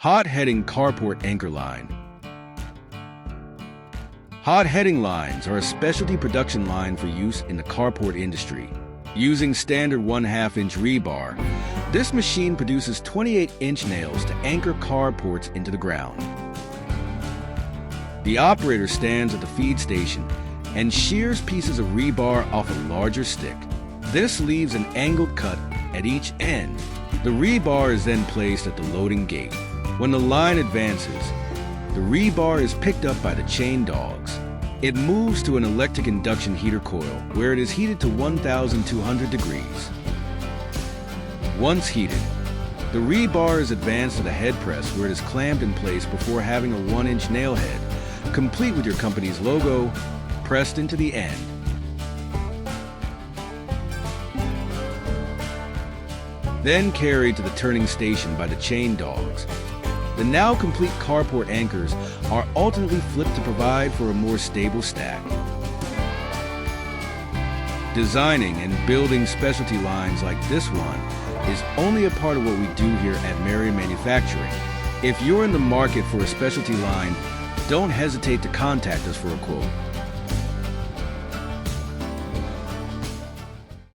Hot heading carport anchor line. Hot heading lines are a specialty production line for use in the carport industry. Using standard 1/2-inch rebar, this machine produces 28-inch nails to anchor carports into the ground. The operator stands at the feed station and shears pieces of rebar off a larger stick. This leaves an angled cut at each end. The rebar is then placed at the loading gate. When the line advances, the rebar is picked up by the chain dogs. It moves to an electric induction heater coil where it is heated to 1,200 degrees. Once heated, the rebar is advanced to the head press where it is clamped in place before having a 1-inch nail head, complete with your company's logo, pressed into the end. Then carried to the turning station by the chain dogs. The now complete carport anchors are alternately flipped to provide for a more stable stack. Designing and building specialty lines like this one is only a part of what we do here at Marion Manufacturing. If you're in the market for a specialty line, don't hesitate to contact us for a quote.